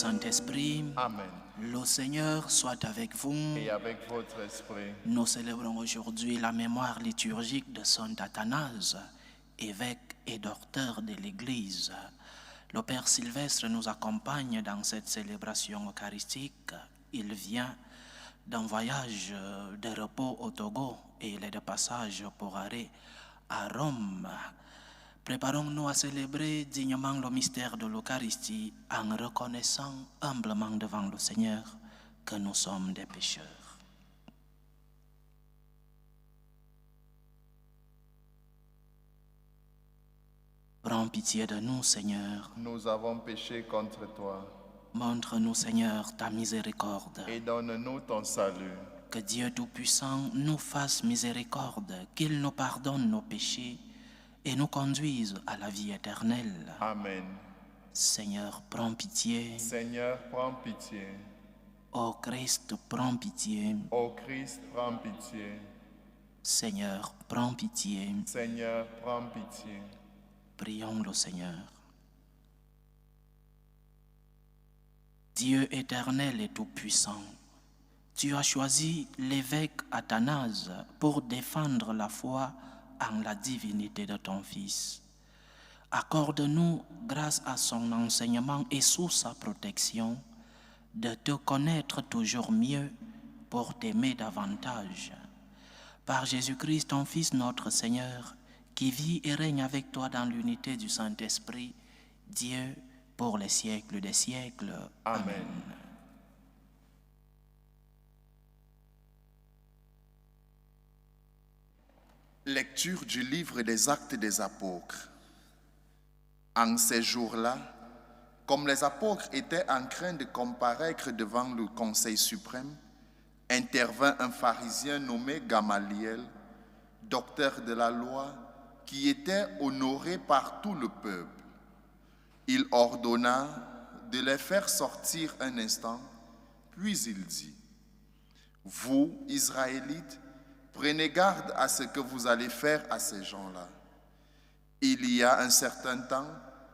Saint-Esprit. Amen. Le Seigneur soit avec vous. Et avec votre esprit. Nous célébrons aujourd'hui la mémoire liturgique de Saint Athanase, évêque et docteur de l'Église. Le Père Sylvestre nous accompagne dans cette célébration eucharistique. Il vient d'un voyage de repos au Togo et il est de passage pour arrêt à Rome. Préparons-nous à célébrer dignement le mystère de l'Eucharistie en reconnaissant humblement devant le Seigneur que nous sommes des pécheurs. Prends pitié de nous, Seigneur. Nous avons péché contre toi. Montre-nous, Seigneur, ta miséricorde. Et donne-nous ton salut. Que Dieu Tout-Puissant nous fasse miséricorde, qu'il nous pardonne nos péchés et nous conduise à la vie éternelle. Amen. Seigneur, prends pitié. Seigneur, prends pitié. Ô Christ, prends pitié. Ô Christ, prends pitié. Seigneur, prends pitié. Seigneur, prends pitié. Prions le Seigneur. Dieu éternel et tout-puissant, tu as choisi l'évêque Athanase pour défendre la foi en la divinité de ton Fils. Accorde-nous, grâce à son enseignement et sous sa protection, de te connaître toujours mieux pour t'aimer davantage. Par Jésus-Christ, ton Fils, notre Seigneur, qui vit et règne avec toi dans l'unité du Saint-Esprit, Dieu, pour les siècles des siècles. Amen. Lecture du livre des Actes des Apôtres. En ces jours-là, comme les apôtres étaient en train de comparaître devant le Conseil suprême, intervint un pharisien nommé Gamaliel, docteur de la loi, qui était honoré par tout le peuple. Il ordonna de les faire sortir un instant, puis il dit: « Vous, Israélites, prenez garde à ce que vous allez faire à ces gens-là. Il y a un certain temps,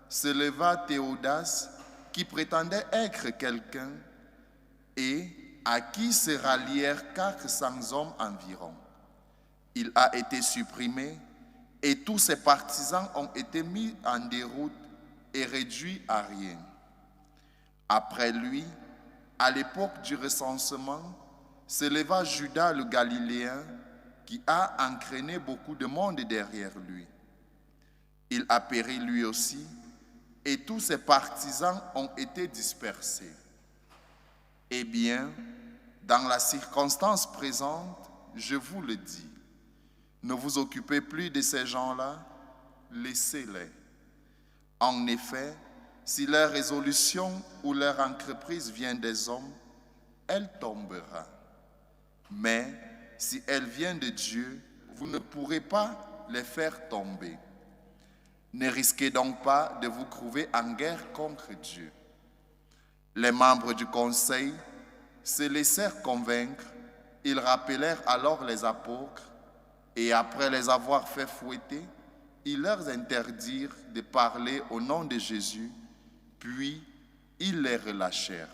se leva Théodas, qui prétendait être quelqu'un, et à qui se rallièrent 400 hommes environ. Il a été supprimé, et tous ses partisans ont été mis en déroute et réduits à rien. Après lui, à l'époque du recensement, se leva Judas le Galiléen, qui a entraîné beaucoup de monde derrière lui. Il a péri lui aussi, et tous ses partisans ont été dispersés. Eh bien, dans la circonstance présente, je vous le dis, ne vous occupez plus de ces gens-là, laissez-les. En effet, si leur résolution ou leur entreprise vient des hommes, elle tombera. Mais si elle vient de Dieu, vous ne pourrez pas les faire tomber. Ne risquez donc pas de vous trouver en guerre contre Dieu. » Les membres du conseil se laissèrent convaincre. Ils rappelèrent alors les apôtres et après les avoir fait fouetter, ils leur interdirent de parler au nom de Jésus, puis ils les relâchèrent.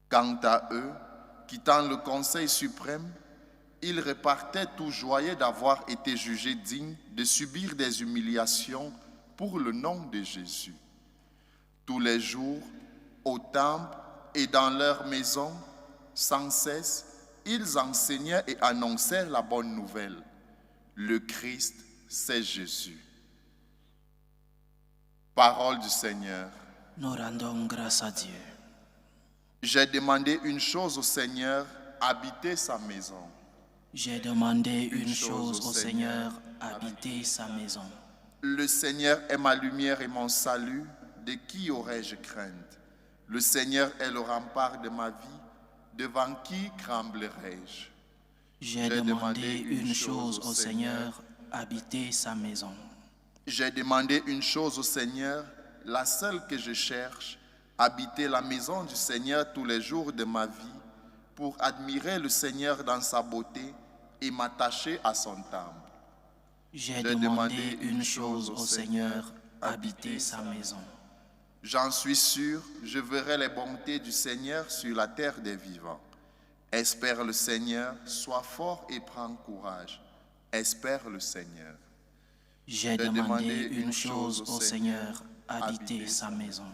Quant à eux, quittant le Conseil suprême, ils repartaient tout joyeux d'avoir été jugés dignes de subir des humiliations pour le nom de Jésus. Tous les jours, au temple et dans leurs maisons, sans cesse, ils enseignaient et annoncèrent la bonne nouvelle. Le Christ, c'est Jésus. Parole du Seigneur. Nous rendons grâce à Dieu. J'ai demandé une chose au Seigneur, habiter sa maison. J'ai demandé une chose au Seigneur, habiter sa maison. Le Seigneur est ma lumière et mon salut, de qui aurais-je crainte? Le Seigneur est le rempart de ma vie, devant qui tremblerai-je? J'ai demandé une chose au Seigneur, habiter sa maison. J'ai demandé une chose au Seigneur, la seule que je cherche, habiter la maison du Seigneur tous les jours de ma vie, pour admirer le Seigneur dans sa beauté et m'attacher à son temple. J'ai demandé une chose au Seigneur, habiter sa maison. J'en suis sûr, je verrai les bontés du Seigneur sur la terre des vivants. Espère le Seigneur, sois fort et prends courage. Espère le Seigneur. J'ai demandé une chose au Seigneur, habiter sa maison.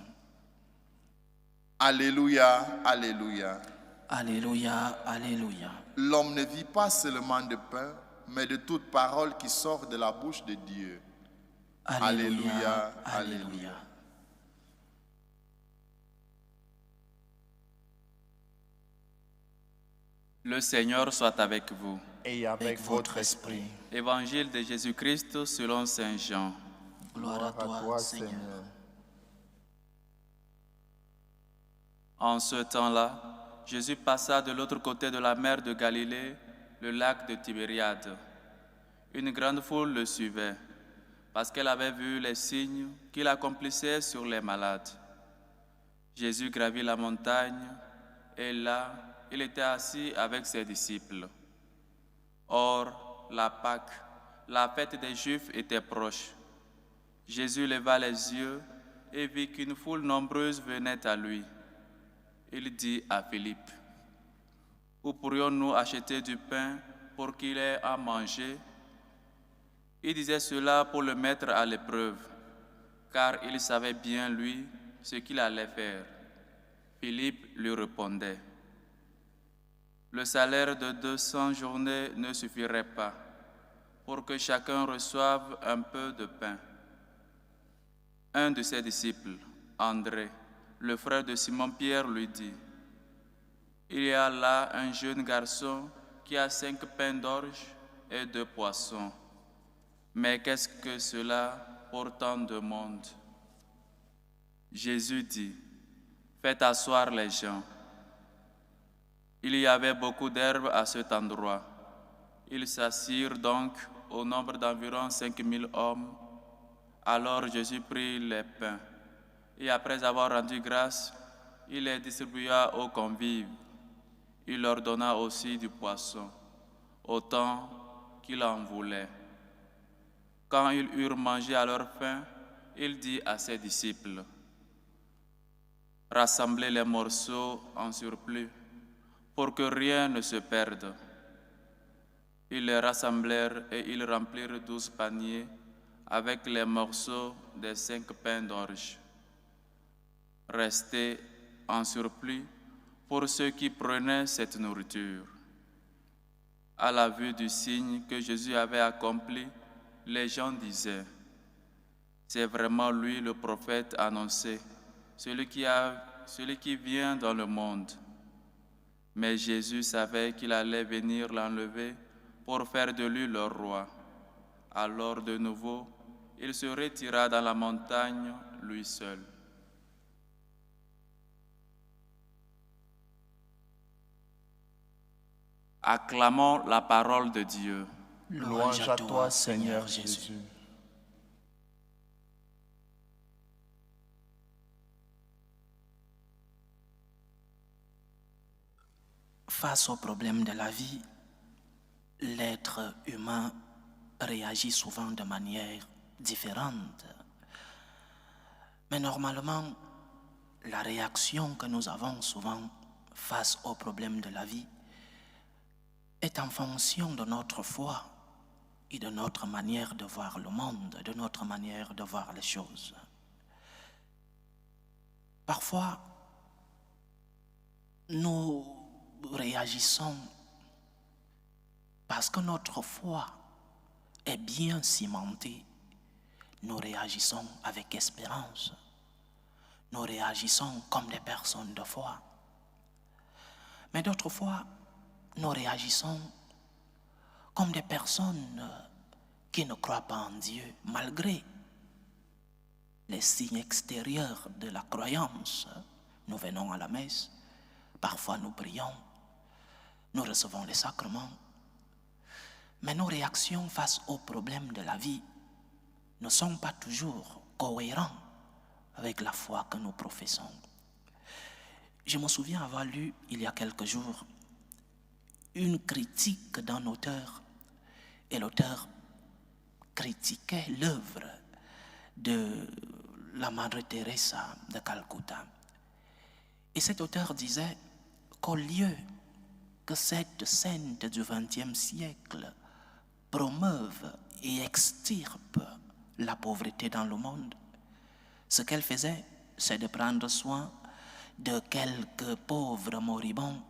Alléluia, alléluia. Alléluia, alléluia. L'homme ne vit pas seulement de pain, mais de toute parole qui sort de la bouche de Dieu. Alléluia, alléluia. Le Seigneur soit avec vous. Et Avec votre esprit. Évangile de Jésus-Christ selon Saint Jean. Gloire à toi, Seigneur. En ce temps-là, Jésus passa de l'autre côté de la mer de Galilée, le lac de Tibériade. Une grande foule le suivait, parce qu'elle avait vu les signes qu'il accomplissait sur les malades. Jésus gravit la montagne, et là, il était assis avec ses disciples. Or, la Pâque, la fête des Juifs, était proche. Jésus leva les yeux et vit qu'une foule nombreuse venait à lui. Il dit à Philippe, « Où pourrions-nous acheter du pain pour qu'il ait à manger ?» Il disait cela pour le mettre à l'épreuve, car il savait bien, lui, ce qu'il allait faire. Philippe lui répondait, « Le salaire de 200 journées ne suffirait pas pour que chacun reçoive un peu de pain. » Un de ses disciples, André, le frère de Simon-Pierre, lui dit, « Il y a là un jeune garçon qui a 5 pains d'orge et 2 poissons. Mais qu'est-ce que cela pour tant de monde ?» Jésus dit, « Faites asseoir les gens. » Il y avait beaucoup d'herbes à cet endroit. Ils s'assirent donc au nombre d'environ 5000 hommes. Alors Jésus prit les pains, et après avoir rendu grâce, il les distribua aux convives. Il leur donna aussi du poisson, autant qu'ils en voulaient. Quand ils eurent mangé à leur faim, il dit à ses disciples, « Rassemblez les morceaux en surplus, pour que rien ne se perde. » Ils les rassemblèrent et ils remplirent 12 paniers avec les morceaux des 5 pains d'orge. Restait en surplus pour ceux qui prenaient cette nourriture. À la vue du signe que Jésus avait accompli, les gens disaient, « C'est vraiment lui le prophète annoncé, celui qui vient dans le monde. » Mais Jésus savait qu'il allait venir l'enlever pour faire de lui leur roi. Alors de nouveau, il se retira dans la montagne, lui seul. Acclamons la parole de Dieu. Louange à toi, Seigneur Jésus. Face aux problèmes de la vie, l'être humain réagit souvent de manière différente. Mais normalement, la réaction que nous avons souvent face aux problèmes de la vie est en fonction de notre foi et de notre manière de voir le monde, de notre manière de voir les choses. Parfois, nous réagissons parce que notre foi est bien cimentée. Nous réagissons avec espérance. Nous réagissons comme des personnes de foi. Mais d'autres fois, nous réagissons comme des personnes qui ne croient pas en Dieu, malgré les signes extérieurs de la croyance. Nous venons à la messe, parfois nous prions, nous recevons les sacrements. Mais nos réactions face aux problèmes de la vie ne sont pas toujours cohérentes avec la foi que nous professons. Je me souviens avoir lu il y a quelques jours une critique d'un auteur, et l'auteur critiquait l'œuvre de la Madre Teresa de Calcutta. Et cet auteur disait qu'au lieu que cette sainte du XXe siècle promeuve et extirpe la pauvreté dans le monde, ce qu'elle faisait, c'est de prendre soin de quelques pauvres moribonds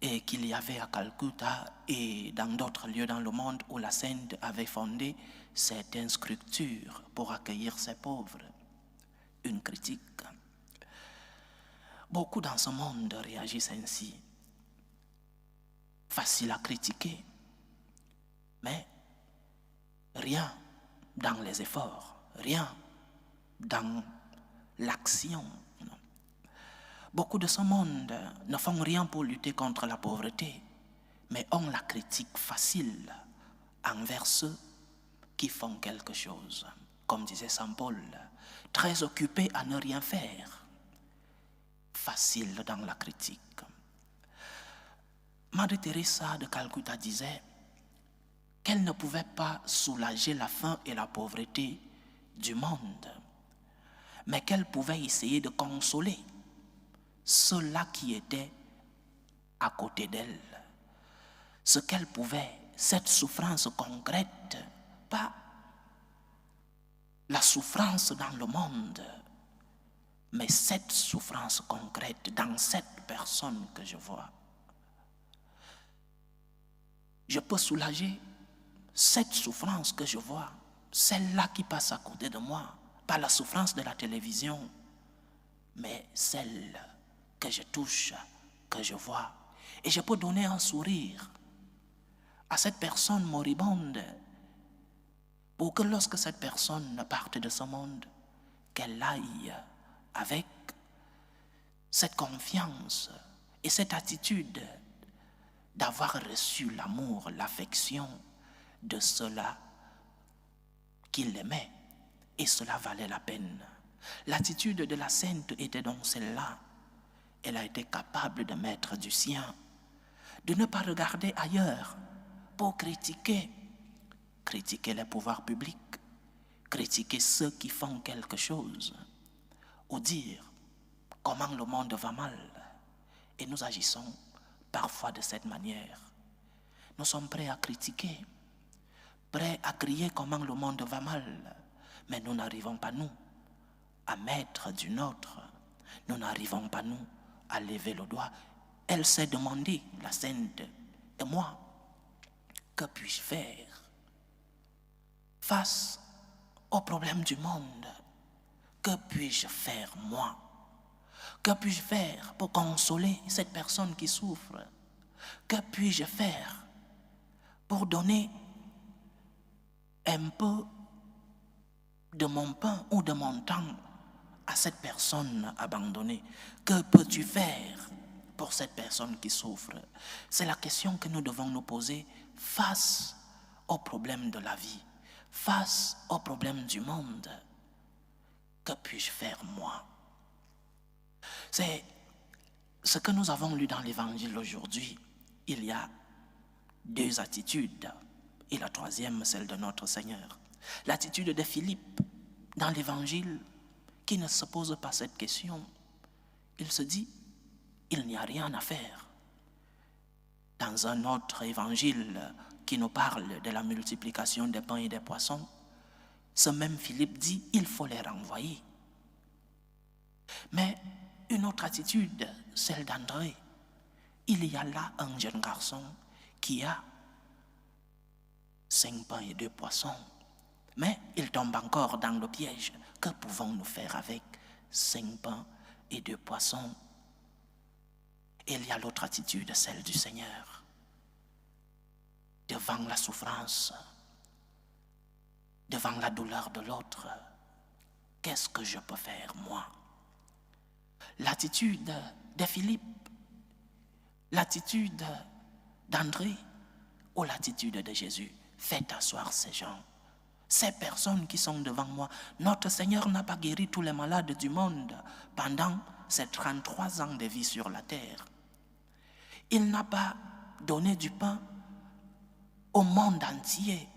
et qu'il y avait à Calcutta et dans d'autres lieux dans le monde où la Sainte avait fondé certaines structures pour accueillir ces pauvres. Une critique. Beaucoup dans ce monde réagissent ainsi. Facile à critiquer, mais rien dans les efforts, rien dans l'action. Beaucoup de ce monde ne font rien pour lutter contre la pauvreté, mais ont la critique facile envers ceux qui font quelque chose. Comme disait Saint Paul, très occupés à ne rien faire, facile dans la critique. Madre Teresa de Calcutta disait qu'elle ne pouvait pas soulager la faim et la pauvreté du monde, mais qu'elle pouvait essayer de consoler ceux-là qui étaient à côté d'elle. Ce qu'elle pouvait, cette souffrance concrète, pas la souffrance dans le monde, mais cette souffrance concrète dans cette personne que je vois. Je peux soulager cette souffrance que je vois, celle-là qui passe à côté de moi, pas la souffrance de la télévision, mais celle que je touche, que je vois. Et je peux donner un sourire à cette personne moribonde pour que lorsque cette personne parte de ce monde, qu'elle aille avec cette confiance et cette attitude d'avoir reçu l'amour, l'affection de ceux-là qui l'aimaient, et cela valait la peine. L'attitude de la sainte était donc celle-là. Elle a été capable de mettre du sien, de ne pas regarder ailleurs pour critiquer les pouvoirs publics, critiquer ceux qui font quelque chose, ou dire comment le monde va mal. Et nous agissons parfois de cette manière. Nous sommes prêts à critiquer, prêts à crier comment le monde va mal, mais nous n'arrivons pas, nous, à mettre du nôtre. Nous n'arrivons pas, nous, à lever le doigt. Elle s'est demandé, la sainte, et moi, que puis-je faire face aux problèmes du monde? Que puis-je faire, moi? Que puis-je faire pour consoler cette personne qui souffre? Que puis-je faire pour donner un peu de mon pain ou de mon temps à cette personne abandonnée? Que peux-tu faire pour cette personne qui souffre? C'est la question que nous devons nous poser face aux problèmes de la vie, face aux problèmes du monde. Que puis-je faire, moi? C'est ce que nous avons lu dans l'Évangile aujourd'hui. Il y a deux attitudes, et la troisième, celle de notre Seigneur. L'attitude de Philippe dans l'Évangile, qui ne se pose pas cette question. Il se dit, il n'y a rien à faire. Dans un autre évangile qui nous parle de la multiplication des pains et des poissons, ce même Philippe dit, il faut les renvoyer. Mais une autre attitude, celle d'André. Il y a là un jeune garçon qui a 5 pains et 2 poissons. Mais il tombe encore dans le piège. Que pouvons-nous faire avec 5 pains et 2 poissons? Et il y a l'autre attitude, celle du Seigneur. Devant la souffrance, devant la douleur de l'autre, qu'est-ce que je peux faire, moi? L'attitude de Philippe, l'attitude d'André ou l'attitude de Jésus? Faites asseoir ces gens, ces personnes qui sont devant moi. Notre Seigneur n'a pas guéri tous les malades du monde pendant ses 33 ans de vie sur la terre. Il n'a pas donné du pain au monde entier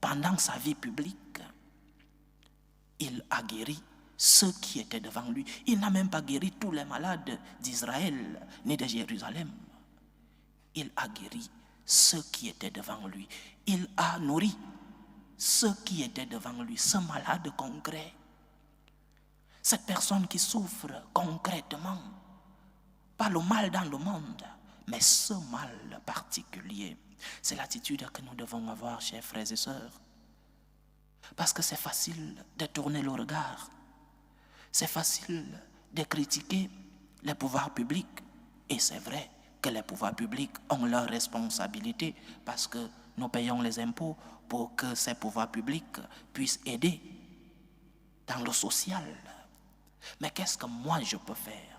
pendant sa vie publique. Il a guéri ceux qui étaient devant lui. Il n'a même pas guéri tous les malades d'Israël ni de Jérusalem. Il a guéri ceux qui étaient devant lui. Il a nourri ceux qui étaient devant lui, ce malade concret. Cette personne qui souffre concrètement, pas le mal dans le monde, mais ce mal particulier. C'est l'attitude que nous devons avoir, chers frères et sœurs. Parce que c'est facile de tourner le regard. C'est facile de critiquer les pouvoirs publics. Et c'est vrai que les pouvoirs publics ont leurs responsabilités parce que nous payons les impôts pour que ces pouvoirs publics puissent aider dans le social. Mais qu'est-ce que moi je peux faire?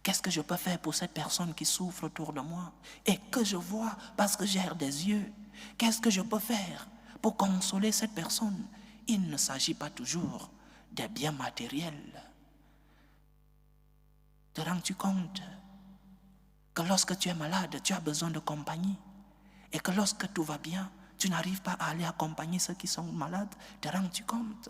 Qu'est-ce que je peux faire pour cette personne qui souffre autour de moi et que je vois parce que j'ai des yeux? Qu'est-ce que je peux faire pour consoler cette personne? Il ne s'agit pas toujours des biens matériels. Te rends-tu compte que lorsque tu es malade, tu as besoin de compagnie et que lorsque tout va bien, tu n'arrives pas à aller accompagner ceux qui sont malades? Te rends-tu compte?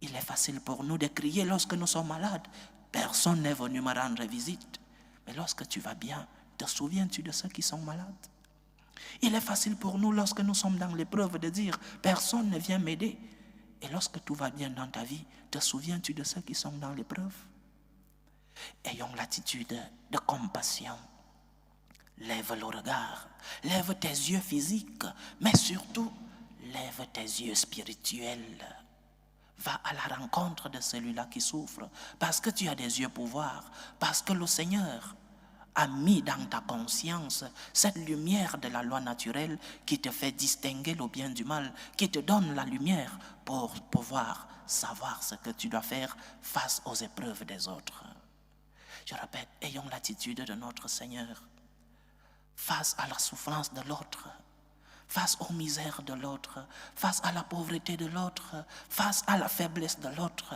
Il est facile pour nous de crier lorsque nous sommes malades. Personne n'est venu me rendre visite. Mais lorsque tu vas bien, te souviens-tu de ceux qui sont malades? Il est facile pour nous lorsque nous sommes dans l'épreuve de dire personne ne vient m'aider. Et lorsque tout va bien dans ta vie, te souviens-tu de ceux qui sont dans l'épreuve? Ayons l'attitude de compassion. Lève le regard, lève tes yeux physiques, mais surtout, lève tes yeux spirituels. Va à la rencontre de celui-là qui souffre, parce que tu as des yeux pour voir, parce que le Seigneur a mis dans ta conscience cette lumière de la loi naturelle qui te fait distinguer le bien du mal, qui te donne la lumière pour pouvoir savoir ce que tu dois faire face aux épreuves des autres. Je répète, ayons l'attitude de notre Seigneur face à la souffrance de l'autre, face aux misères de l'autre, face à la pauvreté de l'autre, face à la faiblesse de l'autre.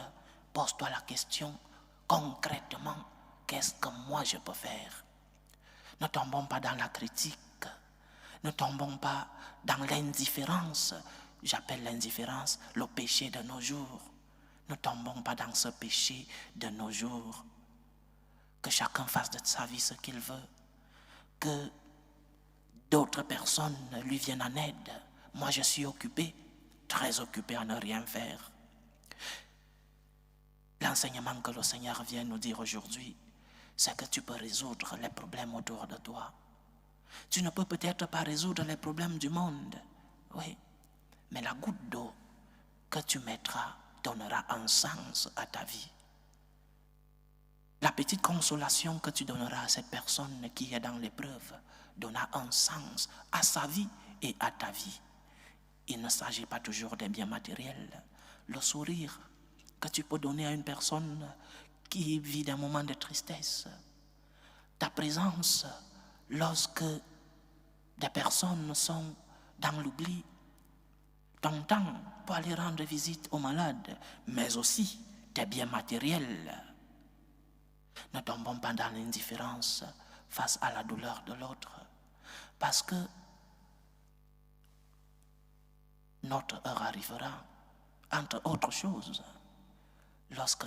Pose-toi la question, concrètement, qu'est-ce que moi je peux faire? Ne tombons pas dans la critique, ne tombons pas dans l'indifférence. J'appelle l'indifférence le péché de nos jours. Ne tombons pas dans ce péché de nos jours. Que chacun fasse de sa vie ce qu'il veut. Que d'autres personnes lui viennent en aide. Moi, je suis occupé, très occupé à ne rien faire. L'enseignement que le Seigneur vient nous dire aujourd'hui, c'est que tu peux résoudre les problèmes autour de toi. Tu ne peux peut-être pas résoudre les problèmes du monde, oui, mais la goutte d'eau que tu mettras donnera un sens à ta vie. La petite consolation que tu donneras à cette personne qui est dans l'épreuve donnera un sens à sa vie et à ta vie. Il ne s'agit pas toujours des biens matériels. Le sourire que tu peux donner à une personne qui vit des moments de tristesse. Ta présence lorsque des personnes sont dans l'oubli. Ton temps pour aller rendre visite aux malades, mais aussi tes biens matériels. Ne tombons pas dans l'indifférence face à la douleur de l'autre. Parce que notre heure arrivera, entre autres choses, lorsque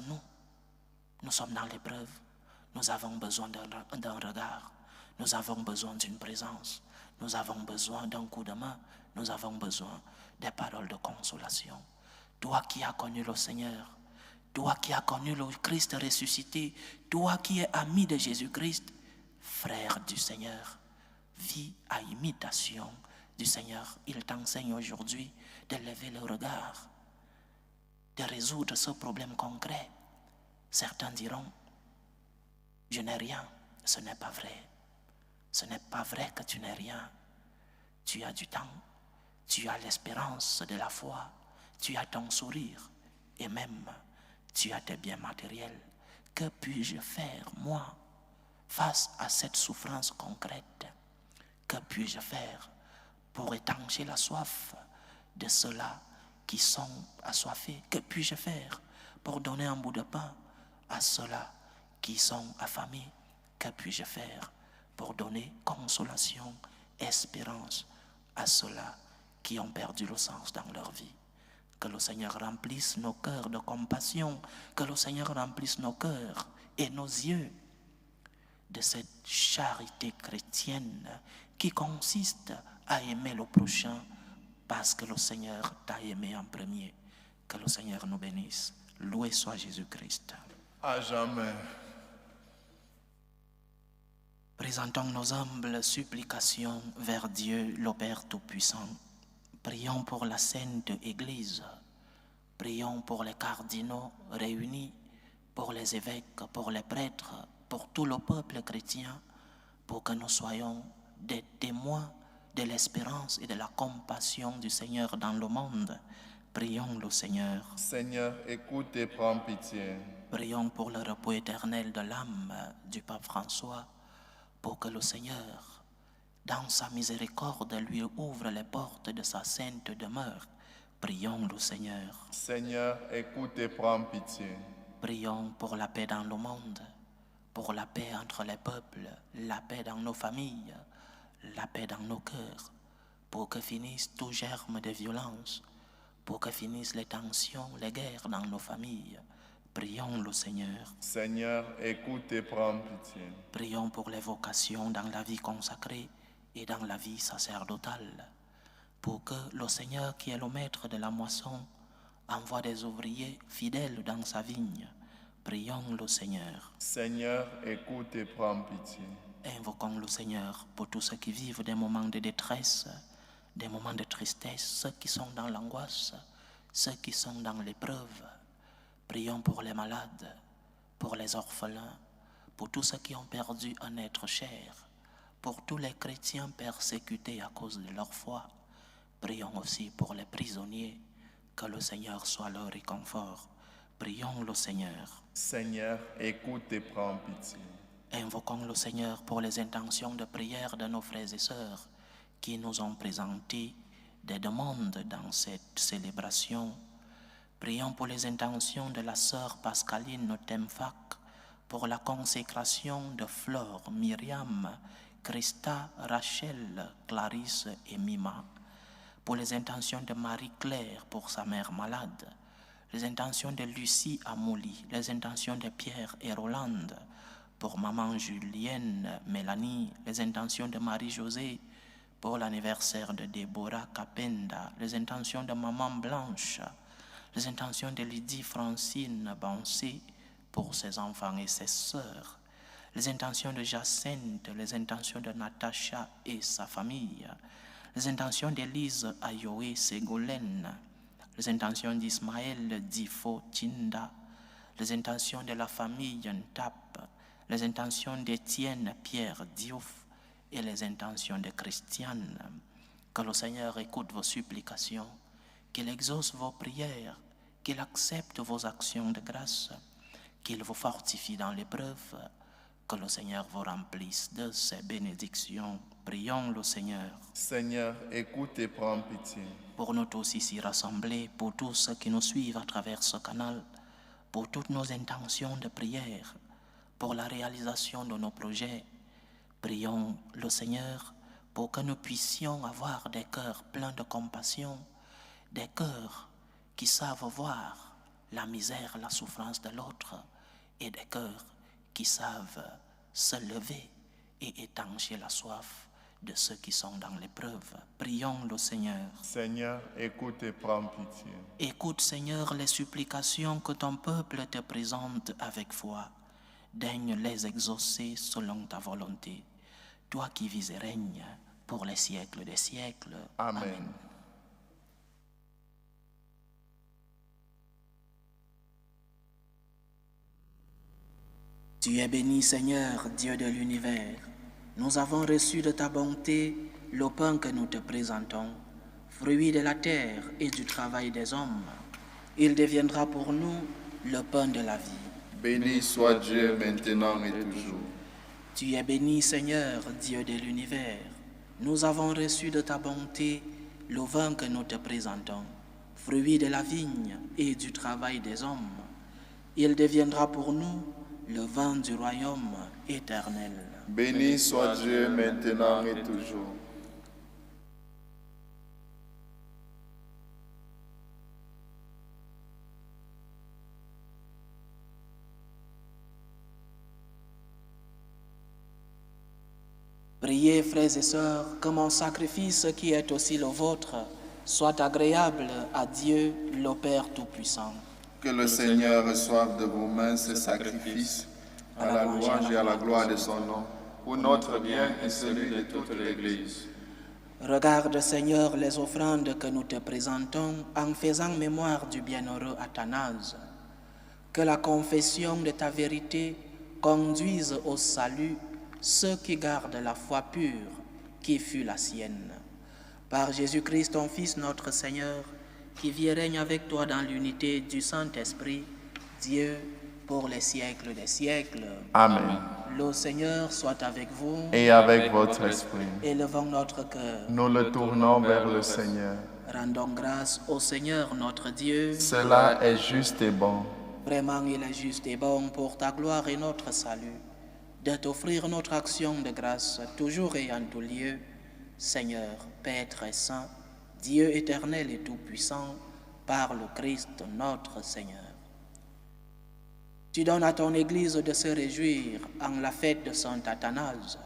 nous sommes dans l'épreuve, nous avons besoin d'un regard, nous avons besoin d'une présence, nous avons besoin d'un coup de main, nous avons besoin des paroles de consolation. Toi qui as connu le Seigneur, toi qui as connu le Christ ressuscité, toi qui es ami de Jésus-Christ, frère du Seigneur, vis à imitation du Seigneur. Il t'enseigne aujourd'hui de lever le regard, de résoudre ce problème concret. Certains diront, je n'ai rien. Ce n'est pas vrai. Ce n'est pas vrai que tu n'aies rien. Tu as du temps, tu as l'espérance de la foi, tu as ton sourire et même tu as tes biens matériels. Que puis-je faire, moi, face à cette souffrance concrète? Que puis-je faire pour étancher la soif de ceux-là qui sont assoiffés? Que puis-je faire pour donner un bout de pain à ceux-là qui sont affamés? Que puis-je faire pour donner consolation, espérance à ceux-là qui ont perdu le sens dans leur vie? Que le Seigneur remplisse nos cœurs de compassion, que le Seigneur remplisse nos cœurs et nos yeux de cette charité chrétienne qui consiste à aimer le prochain parce que le Seigneur t'a aimé en premier. Que le Seigneur nous bénisse. Loué soit Jésus-Christ. À jamais. Présentons nos humbles supplications vers Dieu, le Père Tout-Puissant. Prions pour la Sainte Église. Prions pour les cardinaux réunis, pour les évêques, pour les prêtres, pour tout le peuple chrétien, pour que nous soyons des témoins de l'espérance et de la compassion du Seigneur dans le monde. Prions le Seigneur. Seigneur, écoute et prends pitié. Prions pour le repos éternel de l'âme du pape François, pour que le Seigneur, dans sa miséricorde, lui ouvre les portes de sa sainte demeure. Prions le Seigneur. Seigneur, écoute et prends pitié. Prions pour la paix dans le monde, pour la paix entre les peuples, la paix dans nos familles, la paix dans nos cœurs, pour que finisse tout germe de violence, pour que finissent les tensions, les guerres dans nos familles. Prions le Seigneur. Seigneur, écoute et prends pitié. Prions pour les vocations dans la vie consacrée et dans la vie sacerdotale, pour que le Seigneur, qui est le maître de la moisson, envoie des ouvriers fidèles dans sa vigne. Prions le Seigneur. Seigneur, écoute et prends pitié. Invoquons le Seigneur pour tous ceux qui vivent des moments de détresse, des moments de tristesse, ceux qui sont dans l'angoisse, ceux qui sont dans l'épreuve. Prions pour les malades, pour les orphelins, pour tous ceux qui ont perdu un être cher, pour tous les chrétiens persécutés à cause de leur foi. Prions aussi pour les prisonniers, que le Seigneur soit leur réconfort. Prions le Seigneur. Seigneur, écoute et prends pitié. Invoquons le Seigneur pour les intentions de prière de nos frères et sœurs qui nous ont présenté des demandes dans cette célébration. Prions pour les intentions de la sœur Pascaline Temfac, pour la consécration de Flore, Myriam, Christa, Rachel, Clarisse et Mima. Pour les intentions de Marie-Claire pour sa mère malade, les intentions de Lucie Amouli, les intentions de Pierre et Rolande, pour maman Julienne, Mélanie, les intentions de Marie-Josée, pour l'anniversaire de Déborah Capenda, les intentions de maman Blanche, les intentions de Lydie Francine Bansé, pour ses enfants et ses sœurs, les intentions de Jacinthe, les intentions de Natacha et sa famille, les intentions d'Élise Ayoé Ségolène, les intentions d'Ismaël Difo Tinda, les intentions de la famille Ntap, les intentions d'Étienne Pierre Diouf et les intentions de Christiane. Que le Seigneur écoute vos supplications, qu'il exauce vos prières, qu'il accepte vos actions de grâce, qu'il vous fortifie dans l'épreuve, que le Seigneur vous remplisse de ses bénédictions. Prions le Seigneur. Seigneur, écoute et prends pitié. Pour nous tous ici rassemblés, pour tous ceux qui nous suivent à travers ce canal, pour toutes nos intentions de prière, pour la réalisation de nos projets, prions le Seigneur pour que nous puissions avoir des cœurs pleins de compassion, des cœurs qui savent voir la misère, la souffrance de l'autre, et des cœurs qui savent se lever et étancher la soif de ceux qui sont dans l'épreuve. Prions le Seigneur. Seigneur, écoute et prends pitié. Écoute, Seigneur, les supplications que ton peuple te présente avec foi. Daigne les exaucer selon ta volonté. Toi qui vis et règnes pour les siècles des siècles. Amen. Amen. Tu es béni, Seigneur, Dieu de l'univers. Nous avons reçu de ta bonté le pain que nous te présentons, fruit de la terre et du travail des hommes. Il deviendra pour nous le pain de la vie. Béni soit Dieu maintenant et toujours. Tu es béni, Seigneur, Dieu de l'univers. Nous avons reçu de ta bonté le vin que nous te présentons, fruit de la vigne et du travail des hommes. Il deviendra pour nous le vin du royaume éternel. Béni soit Dieu maintenant et toujours. Priez, frères et sœurs, que mon sacrifice qui est aussi le vôtre soit agréable à Dieu, le Père Tout-Puissant. Que le Seigneur reçoive de vos mains ce sacrifice à la louange et à la gloire de son nom, pour notre bien et celui de toute l'Église. Regarde, Seigneur, les offrandes que nous te présentons en faisant mémoire du bienheureux Athanase. Que la confession de ta vérité conduise au salut ceux qui gardent la foi pure qui fut la sienne. Par Jésus-Christ, ton Fils, notre Seigneur, qui vit et règne avec toi dans l'unité du Saint-Esprit, Dieu, pour les siècles des siècles. Amen. Le Seigneur soit avec vous. Et avec votre esprit, Élevons notre cœur. nous le tournons vers le Seigneur. Rendons grâce au Seigneur notre Dieu. Cela est juste et bon. Vraiment, il est juste et bon pour ta gloire et notre salut, de t'offrir notre action de grâce toujours et en tout lieu, Seigneur, Père très saint, Dieu éternel et tout-puissant, par le Christ notre Seigneur. Tu donnes à ton Église de se réjouir en la fête de Saint Athanase.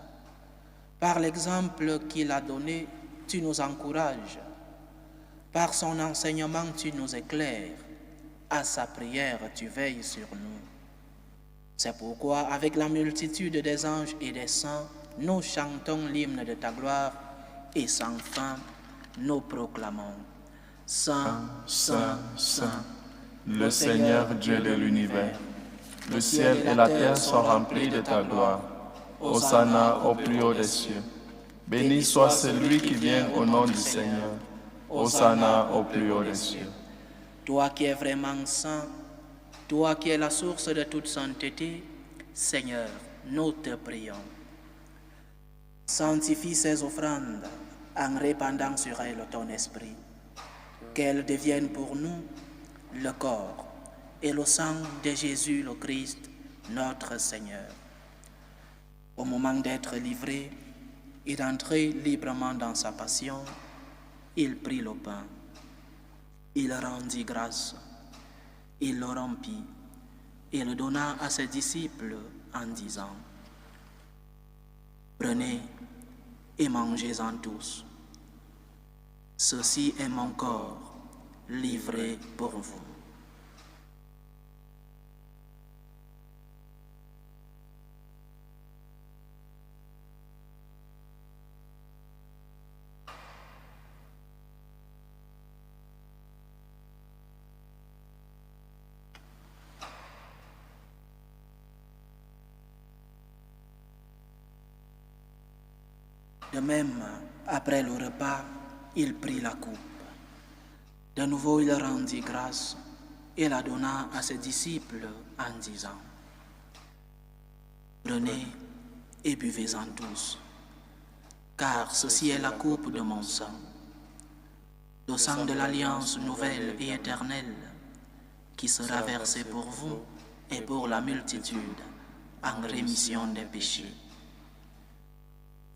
Par l'exemple qu'il a donné, tu nous encourages. Par son enseignement, tu nous éclaires. À sa prière, tu veilles sur nous. C'est pourquoi, avec la multitude des anges et des saints, nous chantons l'hymne de ta gloire et sans fin, nous proclamons. Saint, Saint, Saint, Le Seigneur Dieu de l'univers. Le ciel et la terre sont remplis de ta gloire. Hosanna au plus haut des cieux. Béni soit celui qui vient au nom du Seigneur. Hosanna au plus haut des cieux. Toi qui es vraiment saint, toi qui es la source de toute sainteté, Seigneur, nous te prions. Sanctifie ces offrandes en répandant sur elles ton esprit, qu'elles deviennent pour nous le corps et le sang de Jésus le Christ, notre Seigneur. Au moment d'être livré et d'entrer librement dans sa passion, il prit le pain, il rendit grâce, il le rompit et le donna à ses disciples en disant: Prenez et mangez-en tous. Ceci est mon corps livré pour vous. De même, après le repas, il prit la coupe. De nouveau, il rendit grâce et la donna à ses disciples en disant: Prenez et buvez-en tous, car ceci est la coupe de mon sang, le sang de l'alliance nouvelle et éternelle, qui sera versé pour vous et pour la multitude en rémission des péchés.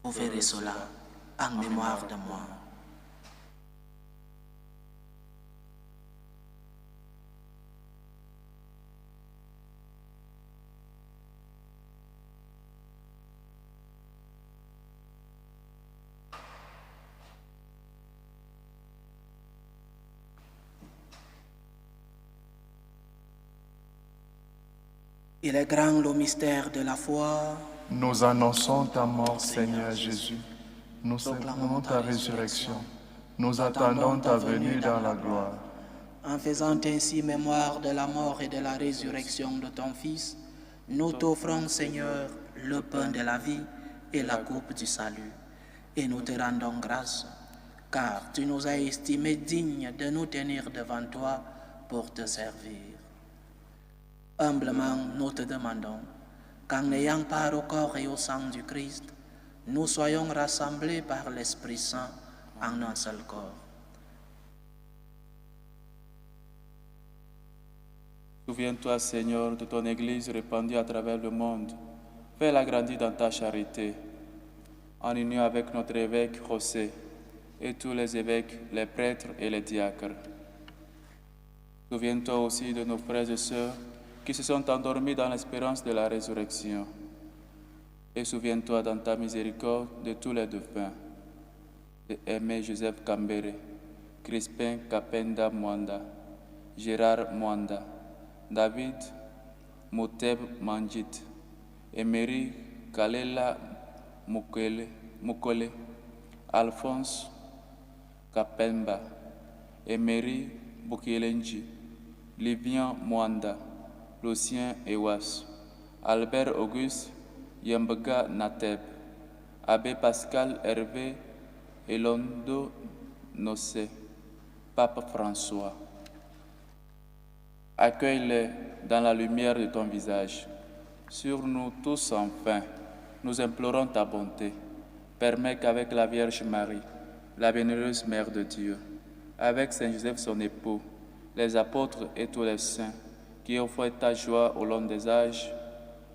Vous verrez cela en mémoire de moi. Il est grand le mystère de la foi. Nous annonçons ta mort, Seigneur Jésus. Nous célébrons ta résurrection. Nous attendons ta venue dans la gloire. En faisant ainsi mémoire de la mort et de la résurrection de ton Fils, nous t'offrons, Seigneur, le pain de la vie et la coupe du salut. Et nous te rendons grâce, car tu nous as estimés dignes de nous tenir devant toi pour te servir. Humblement, nous te demandons qu'en ayant part au corps et au sang du Christ, nous soyons rassemblés par l'Esprit Saint en un seul corps. Souviens-toi, Seigneur, de ton Église répandue à travers le monde. Fais-la grandir dans ta charité, en union avec notre évêque José et tous les évêques, les prêtres et les diacres. Souviens-toi aussi de nos frères et sœurs qui se sont endormis dans l'espérance de la résurrection. Et souviens-toi dans ta miséricorde de tous les défunts, de Aimé Joseph Kambere, Crispin Kapenda Mwanda, Gérard Mwanda, David Moteb Manjit, Emery Kalela Mukole, Alphonse Kapemba, Emery Bukilenji, Livian Mwanda, Lucien Ewas, Albert Auguste Yambega Nateb, Abbé Pascal Hervé Elondo Nossé, Pape François. Accueille-les dans la lumière de ton visage. Sur nous tous enfin, nous implorons ta bonté. Permets qu'avec la Vierge Marie, la bienheureuse Mère de Dieu, avec Saint Joseph son époux, les apôtres et tous les saints qui offrent ta joie au long des âges,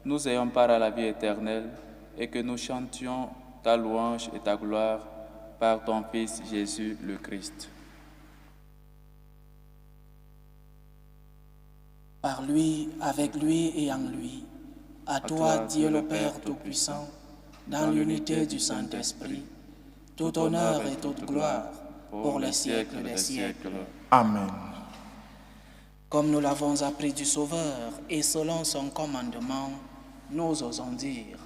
nous ayons part à la vie éternelle et que nous chantions ta louange et ta gloire par ton Fils Jésus le Christ. Par lui, avec lui et en lui, à toi, Dieu le Père Tout-Puissant, dans l'unité du Saint-Esprit, tout honneur et toute gloire pour les siècles des siècles. Amen. Comme nous l'avons appris du Sauveur et selon son commandement, nous osons dire,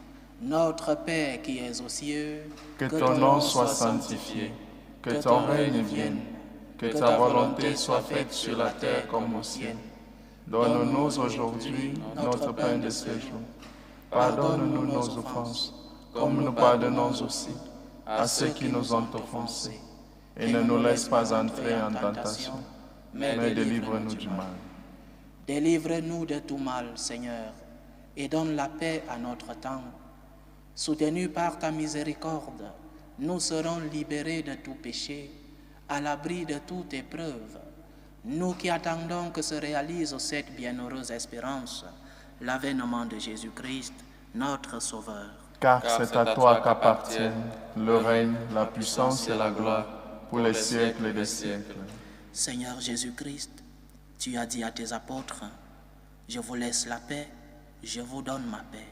Notre Père qui es aux cieux, Que ton nom soit sanctifié, que ton règne vienne, que ta volonté soit faite sur la terre comme au ciel. Donne-nous aujourd'hui notre pain de ce jour. Pardonne-nous nos offenses, comme nous pardonnons aussi à ceux qui nous ont offensés. Et ne nous laisse pas entrer en tentation, mais délivre-nous du mal. Délivre-nous de tout mal, Seigneur, et donne la paix à notre temps. Soutenus par ta miséricorde, nous serons libérés de tout péché, à l'abri de toute épreuve. Nous qui attendons que se réalise cette bienheureuse espérance, l'avènement de Jésus-Christ, notre Sauveur. Car c'est à toi qu'appartiennent le règne, la puissance et la gloire pour les siècles des siècles. Seigneur Jésus-Christ, tu as dit à tes apôtres, « Je vous laisse la paix, je vous donne ma paix. »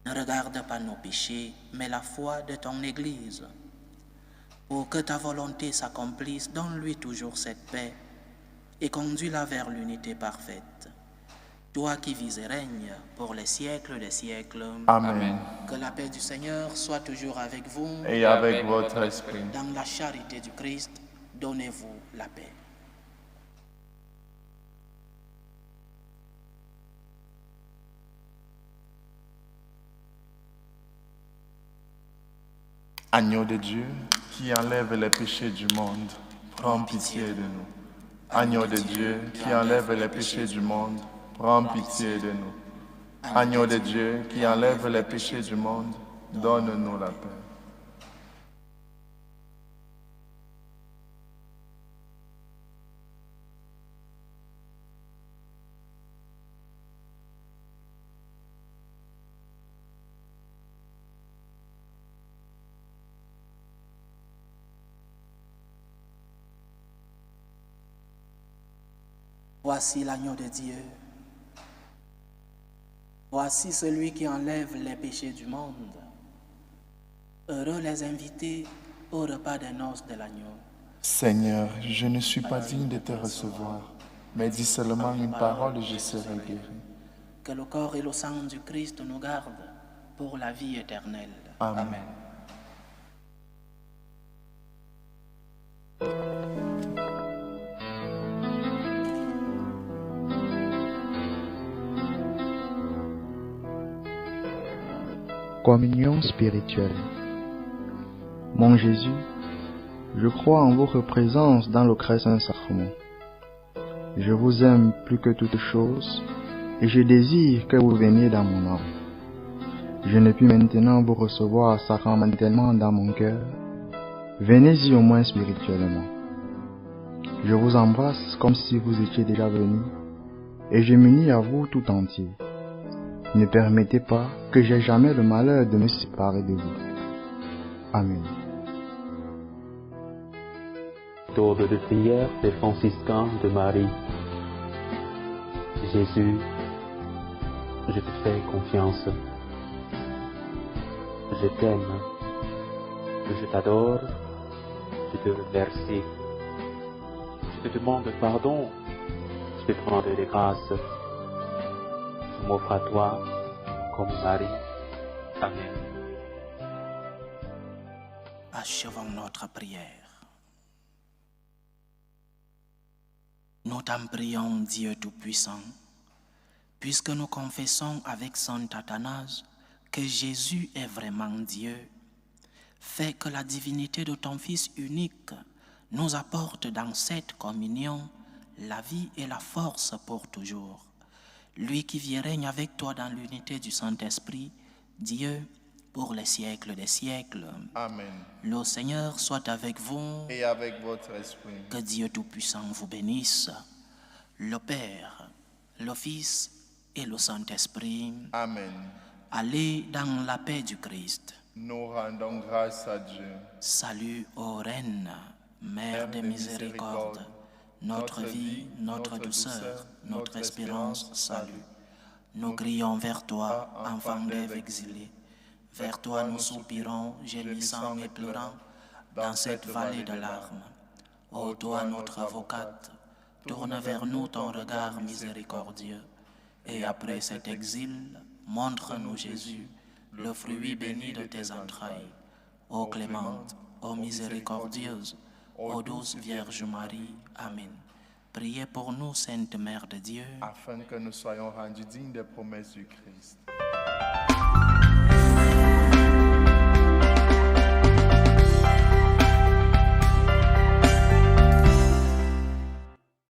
Ne regarde pas nos péchés, mais la foi de ton Église. Pour que ta volonté s'accomplisse, donne-lui toujours cette paix et conduis-la vers l'unité parfaite. Toi qui vis et règnes pour les siècles des siècles. Amen. Que la paix du Seigneur soit toujours avec vous. Et avec votre esprit. Dans la charité du Christ, donnez-vous la paix. Agneau de Dieu, qui enlève les péchés du monde, prends pitié de nous. Agneau de Dieu, qui enlève les péchés du monde, prends pitié de nous. Agneau de Dieu, qui enlève les péchés du monde, donne-nous la paix. Voici l'agneau de Dieu. Voici celui qui enlève les péchés du monde. Heureux les invités au repas des noces de l'agneau. Seigneur, je ne suis pas digne de te recevoir, mais dis seulement une parole et je serai guéri. Que le corps et le sang du Christ nous gardent pour la vie éternelle. Amen. Communion spirituelle. Mon Jésus, je crois en votre présence dans le très saint sacrement. Je vous aime plus que toute chose et je désire que vous veniez dans mon âme. Je ne puis maintenant vous recevoir sacramentellement dans mon cœur. Venez-y au moins spirituellement. Je vous embrasse comme si vous étiez déjà venu et je m'unis à vous tout entier. Ne permettez pas que j'aie jamais le malheur de me séparer de vous. Amen. Tour de prière des franciscains de Marie. Jésus, je te fais confiance. Je t'aime, je t'adore, je te remercie. Je te demande pardon, je te demande des grâces. Je m'offre à toi comme mari. Amen. Achevons notre prière. Nous t'en prions, Dieu Tout-Puissant, puisque nous confessons avec Saint Athanase que Jésus est vraiment Dieu. Fais que la divinité de ton Fils unique nous apporte dans cette communion la vie et la force pour toujours. Lui qui vit et règne avec toi dans l'unité du Saint-Esprit, Dieu, pour les siècles des siècles. Amen. Le Seigneur soit avec vous. Et avec votre esprit. Que Dieu Tout-Puissant vous bénisse, le Père, le Fils et le Saint-Esprit. Amen. Allez dans la paix du Christ. Nous rendons grâce à Dieu. Salut ô Reine, Mère de miséricorde, notre vie, notre douceur, notre espérance, salut. Nous crions vers toi, enfant d'Ève exilée. Vers toi nous soupirons, gémissant et pleurant, dans cette vallée de larmes. Ô toi notre avocate, tourne vers nous ton regard miséricordieux. Et après cet exil, montre-nous Jésus, le fruit béni de tes entrailles. Ô clémente, ô miséricordieuse, ô douce Vierge Marie. Amen. Priez pour nous, Sainte Mère de Dieu, afin que nous soyons rendus dignes des promesses du Christ.